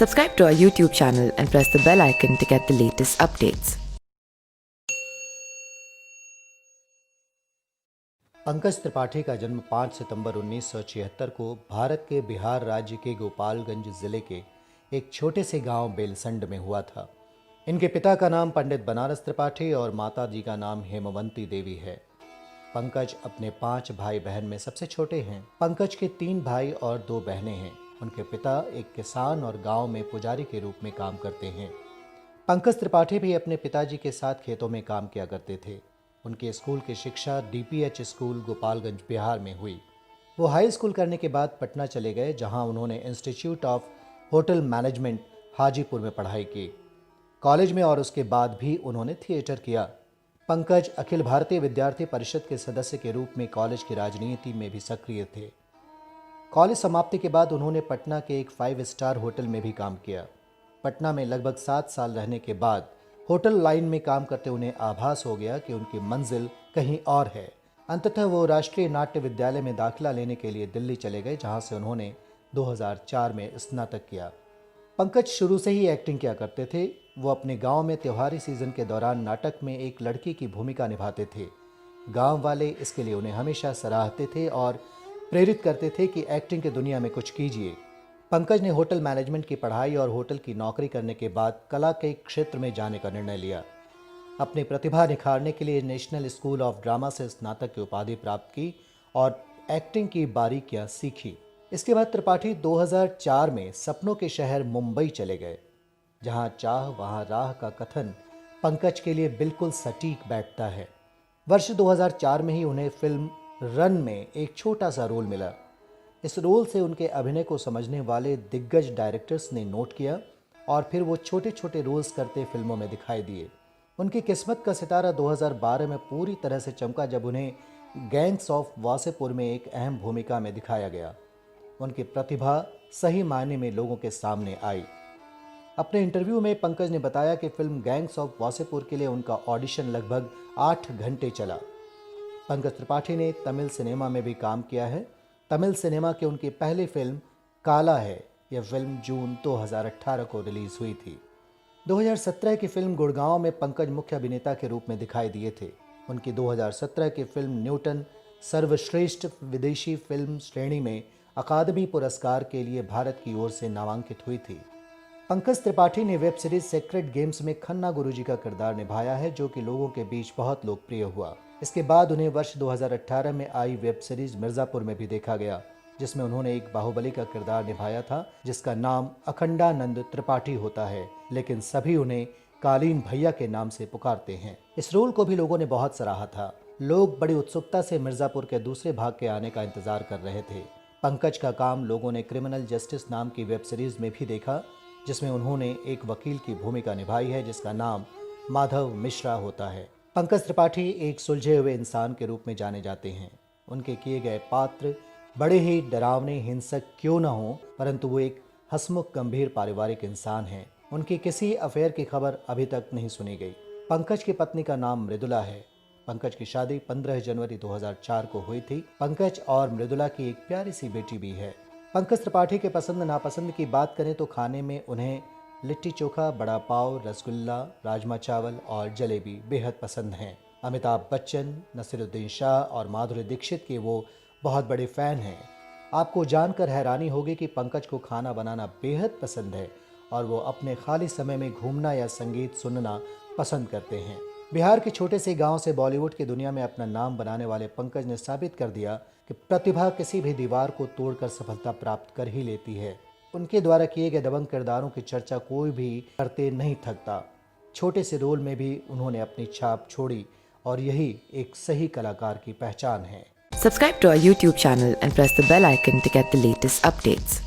Subscribe to our YouTube channel and press the bell icon to get the latest updates. Pankaj Tripathi का जन्म 5 सितंबर 1976 को भारत के बिहार राज्य के गोपालगंज जिले के एक छोटे से गांव बेलसंड में हुआ था। इनके पिता का नाम पंडित बनारस त्रिपाठी और माता जी का नाम हेमवंती देवी है। पंकज अपने 5 भाई बहन में सबसे छोटे हैं। पंकज के 3 भाई और 2 बहनें हैं। उनके पिता एक किसान और गांव में पुजारी के रूप में काम करते हैं। पंकज त्रिपाठी भी अपने पिताजी के साथ खेतों में काम किया करते थे। उनके स्कूल की शिक्षा DPH स्कूल गोपालगंज बिहार में हुई। वो हाई स्कूल करने के बाद पटना चले गए, जहां उन्होंने institute of hotel management Hajipur में पढ़ाई की। कॉलेज में और उसके बाद भी उन्होंने थिएटर किया। पंकज अखिल भारतीय विद्यार्थी परिषद के सदस्य के रूप में कॉलेज की राजनीति में भी सक्रिय थे। कॉलेज समाप्ति के बाद उन्होंने पटना के एक 5 स्टार होटल में भी काम किया। पटना में लगभग 7 साल रहने के बाद होटल लाइन में काम करते उन्हें आभास हो गया कि उनकी मंजिल कहीं और है। अंततः वो राष्ट्रीय नाट्य विद्यालय में दाखिला लेने के लिए दिल्ली चले गए, जहां से उन्होंने 2004 में स्नातक किया। पंकज शुरू से ही एक्टिंग किया करते थे। वो अपने गांव में त्योहारी सीजन के दौरान नाटक में एक लड़की की भूमिका निभाते थे। गांव वाले इसके लिए उन्हें हमेशा सराहते थे और प्रेरित करते थे कि एक्टिंग की दुनिया में कुछ कीजिए। पंकज ने होटल मैनेजमेंट की पढ़ाई और होटल की नौकरी करने के बाद कला के क्षेत्र में जाने का निर्णय लिया। अपनी प्रतिभा निखारने के लिए नेशनल स्कूल ऑफ ड्रामा से स्नातक की उपाधि प्राप्त की और एक्टिंग की बारीकियां सीखी। इसके बाद त्रिपाठी 2004 में सपनों के शहर मुंबई चले गए। जहां चाह वहां राह का कथन पंकज के लिए बिल्कुल सटीक बैठता है। वर्ष 2004 में ही उन्हें फिल्म रन में एक छोटा सा रोल मिला। इस रोल से उनके अभिनय को समझने वाले दिग्गज डायरेक्टर्स ने नोट किया और फिर वो छोटे छोटे रोल्स करते फिल्मों में दिखाई दिए। उनकी किस्मत का सितारा 2012 में पूरी तरह से चमका, जब उन्हें गैंग्स ऑफ वासेपुर में एक अहम भूमिका में दिखाया गया। उनकी प्रतिभा सही मायने में लोगों के सामने आई। अपने इंटरव्यू में पंकज ने बताया कि फिल्म गैंग्स ऑफ वासेपुर के लिए उनका ऑडिशन लगभग 8 घंटे चला। पंकज त्रिपाठी ने तमिल सिनेमा में भी काम किया है। तमिल सिनेमा की उनकी पहली फिल्म काला है। यह फिल्म जून 2018 को रिलीज हुई थी। 2017 की फिल्म गुड़गांव में पंकज मुख्य अभिनेता के रूप में दिखाई दिए थे। उनकी 2017 की फिल्म न्यूटन सर्वश्रेष्ठ विदेशी फिल्म श्रेणी में अकादमी पुरस्कार के लिए भारत की ओर से नामांकित हुई थी। पंकज त्रिपाठी ने वेब सीरीज सेक्रेट गेम्स में खन्ना गुरुजी का किरदार निभाया है, जो कि लोगों के बीच बहुत लोकप्रिय हुआ। इसके बाद उन्हें वर्ष 2018 में आई वेब सीरीज मिर्जापुर में भी देखा गया, जिसमें उन्होंने एक बाहुबली का किरदार निभाया था, जिसका नाम अखंडानंद त्रिपाठी होता है, लेकिन सभी उन्हें कालीन भैया के नाम से पुकारते हैं। इस रोल को भी लोगों ने बहुत सराहा था। लोग बड़ी उत्सुकता से मिर्जापुर के दूसरे भाग के आने का इंतजार कर रहे थे। पंकज का काम लोगों ने क्रिमिनल जस्टिस नाम की वेब सीरीज में भी देखा, जिसमें उन्होंने एक वकील की भूमिका निभाई है, जिसका नाम माधव मिश्रा होता है। पंकज त्रिपाठी एक सुलझे हुए इंसान के रूप में जाने जाते हैं। उनके किए गए पात्र बड़े ही डरावने हिंसक क्यों न हों, परंतु वो एक हंसमुख गंभीर पारिवारिक इंसान हैं। उनकी किसी अफेयर की खबर अभी तक नहीं सुनी गई। पंकज की पत्नी का नाम मृदुला है। पंकज की शादी 15 जनवरी 2004 को हुई थी। पंकज और मृदुला की एक प्यारी सी बेटी भी है। पंकज त्रिपाठी के पसंद नापसंद की बात करें तो खाने में उन्हें लिट्टी चोखा, बड़ा पाव, रसगुल्ला, राजमा चावल और जलेबी बेहद पसंद हैं। अमिताभ बच्चन, नसीरुद्दीन शाह और माधुरी दीक्षित के वो बहुत बड़े फ़ैन हैं। आपको जानकर हैरानी होगी कि पंकज को खाना बनाना बेहद पसंद है और वो अपने खाली समय में घूमना या संगीत सुनना पसंद करते हैं। बिहार के छोटे से गांव से बॉलीवुड की दुनिया में अपना नाम बनाने वाले पंकज ने साबित कर दिया कि प्रतिभा किसी भी दीवार को तोड़कर सफलता प्राप्त कर ही लेती है। उनके द्वारा किए गए दबंग किरदारों की चर्चा कोई भी करते नहीं थकता। छोटे से रोल में भी उन्होंने अपनी छाप छोड़ी और यही एक सही कलाकार की पहचान है। Subscribe to our YouTube channel and press the bell icon to get the latest updates.